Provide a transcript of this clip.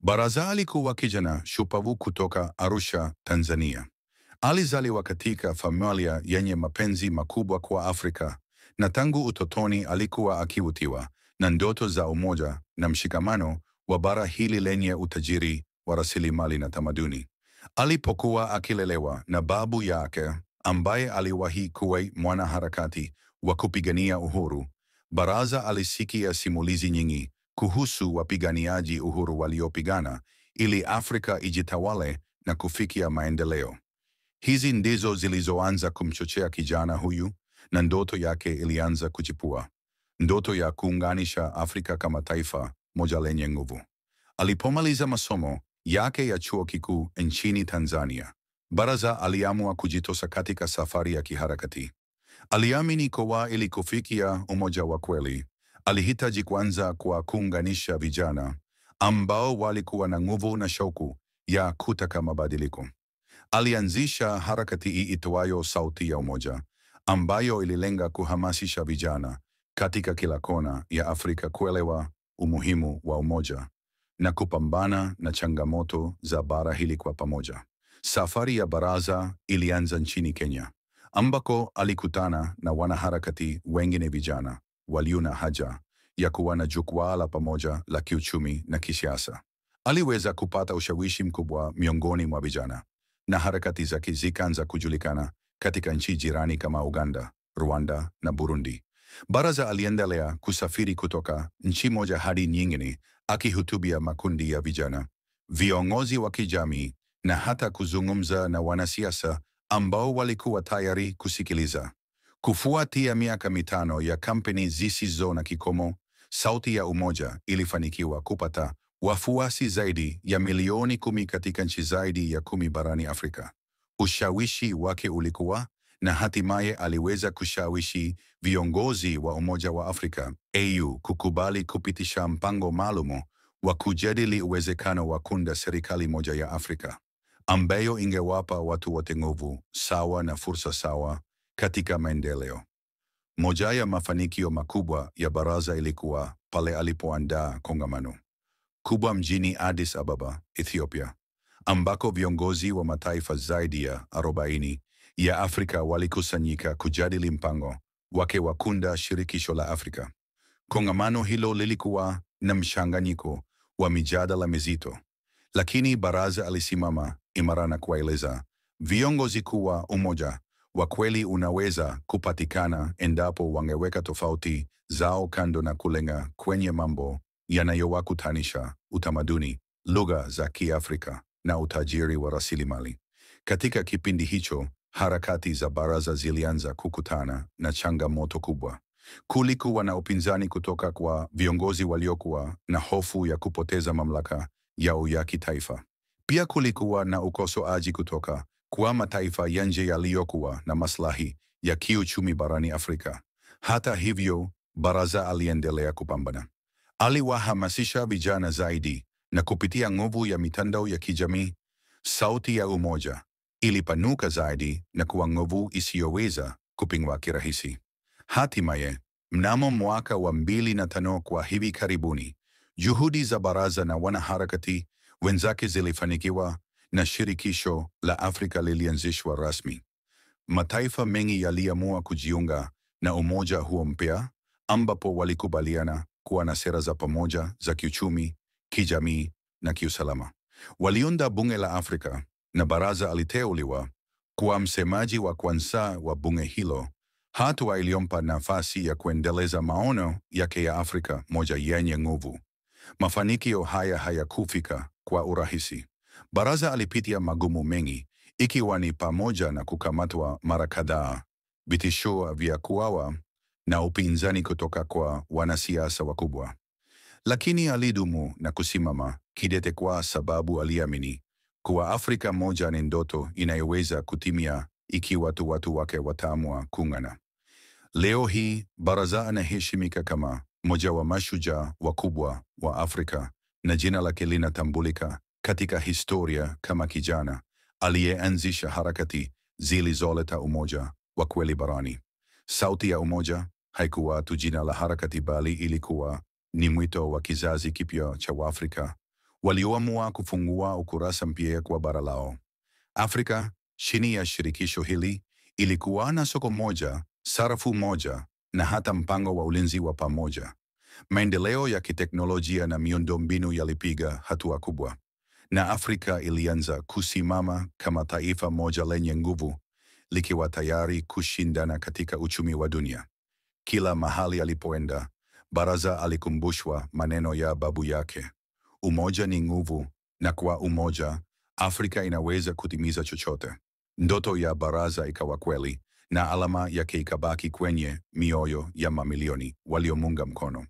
Baraza alikuwa kijana shupavu kutoka Arusha, Tanzania. Alizaliwa katika familia yenye mapenzi makubwa kwa Afrika, na tangu utotoni alikuwa akivutiwa na ndoto za umoja na mshikamano wa bara hili lenye utajiri wa rasilimali na tamaduni. Alipokuwa akilelewa na babu yake ambaye aliwahi kuwa mwanaharakati wa kupigania uhuru, Baraza alisikia simulizi nyingi kuhusu wapiganiaji uhuru waliopigana ili Afrika ijitawale na kufikia maendeleo. Hizi ndizo zilizoanza kumchochea kijana huyu, na ndoto yake ilianza kuchipua. Ndoto ya kuunganisha Afrika kama taifa moja lenye nguvu. Alipomaliza masomo yake ya chuo kikuu nchini Tanzania, Baraza aliamua kujitosa katika safari ya kiharakati. Aliamini kuwa ili kufikia umoja wa kweli, alihitaji kwanza kwa kuunganisha vijana ambao walikuwa na nguvu na shauku ya kutaka mabadiliko. Alianzisha harakati iitwayo Sauti ya Umoja, ambayo ililenga kuhamasisha vijana katika kila kona ya Afrika kuelewa umuhimu wa umoja na kupambana na changamoto za bara hili kwa pamoja. Safari ya Baraza ilianza nchini Kenya, ambako alikutana na wanaharakati wengine vijana walio na haja ya kuwa na jukwaa la pamoja la kiuchumi na kisiasa. Aliweza kupata ushawishi mkubwa miongoni mwa vijana, na harakati zake zikaanza kujulikana katika nchi jirani kama Uganda, Rwanda na Burundi. Baraza aliendelea kusafiri kutoka nchi moja hadi nyingine, akihutubia makundi ya vijana, viongozi wa kijamii na hata kuzungumza na wanasiasa ambao walikuwa tayari kusikiliza. Kufuatia miaka 5 ya kampeni zisizo na kikomo, Sauti ya Umoja ilifanikiwa kupata wafuasi zaidi ya milioni 10 katika nchi zaidi ya 10 barani Afrika. Ushawishi wake ulikuwa, na hatimaye aliweza kushawishi viongozi wa Umoja wa Afrika AU kukubali kupitisha mpango maalum wa kujadili uwezekano wa kuunda serikali moja ya Afrika, ambayo ingewapa watu wote nguvu sawa na fursa sawa katika maendeleo. Moja ya mafanikio makubwa ya Baraza ilikuwa pale alipoandaa kongamano kubwa mjini Addis Ababa, Ethiopia, ambako viongozi wa mataifa zaidi ya 40 ya Afrika walikusanyika kujadili mpango wake wa kuunda shirikisho la Afrika. Kongamano hilo lilikuwa na mchanganyiko wa mijadala mizito, lakini Baraza alisimama imara na kuwaeleza viongozi kuwa umoja wa kweli unaweza kupatikana endapo wangeweka tofauti zao kando na kulenga kwenye mambo yanayowakutanisha: utamaduni, lugha za Kiafrika na utajiri wa rasilimali. Katika kipindi hicho, harakati za Baraza zilianza kukutana na changamoto kubwa. Kulikuwa na upinzani kutoka kwa viongozi waliokuwa na hofu ya kupoteza mamlaka yao ya kitaifa. Pia kulikuwa na ukosoaji kutoka kwa mataifa ya nje yaliyokuwa na maslahi ya kiuchumi barani Afrika. Hata hivyo, Baraza aliendelea kupambana. Aliwahamasisha vijana zaidi, na kupitia nguvu ya mitandao ya kijamii, Sauti ya Umoja ilipanuka zaidi na kuwa nguvu isiyoweza kupingwa kirahisi. Hatimaye, mnamo mwaka wa 2005, kwa hivi karibuni, juhudi za Baraza na wanaharakati wenzake zilifanikiwa na Shirikisho la Afrika lilianzishwa rasmi. Mataifa mengi yaliamua kujiunga na umoja huo mpya, ambapo walikubaliana kuwa na sera za pamoja za kiuchumi, kijamii na kiusalama. Waliunda Bunge la Afrika, na Baraza aliteuliwa kuwa msemaji wa kwanza wa bunge hilo, hatua iliyompa nafasi ya kuendeleza maono yake ya Afrika moja yenye nguvu. Mafanikio haya hayakufika kwa urahisi. Baraza alipitia magumu mengi, ikiwa ni pamoja na kukamatwa mara kadhaa, vitisho vya kuuawa na upinzani kutoka kwa wanasiasa wakubwa. Lakini alidumu na kusimama kidete kwa sababu aliamini kuwa Afrika moja ni ndoto inayoweza kutimia ikiwa tu watu wake wataamua kuungana. Leo hii Baraza anaheshimika kama mmoja wa mashujaa wakubwa wa Afrika, na jina lake linatambulika katika historia kama kijana aliyeanzisha harakati zilizoleta umoja wa kweli barani. Sauti ya Umoja haikuwa tu jina la harakati, bali ilikuwa ni mwito wa kizazi kipya cha Waafrika walioamua kufungua ukurasa mpya kwa bara lao. Afrika, chini ya shirikisho hili, ilikuwa na soko moja, sarafu moja, na hata mpango wa ulinzi wa pamoja. Maendeleo ya kiteknolojia na miundombinu yalipiga hatua kubwa, na Afrika ilianza kusimama kama taifa moja lenye nguvu, likiwa tayari kushindana katika uchumi wa dunia. Kila mahali alipoenda, Baraza alikumbushwa maneno ya babu yake: umoja ni nguvu, na kwa umoja, Afrika inaweza kutimiza chochote. Ndoto ya Baraza ikawa kweli, na alama yake ikabaki kwenye mioyo ya mamilioni waliomunga mkono.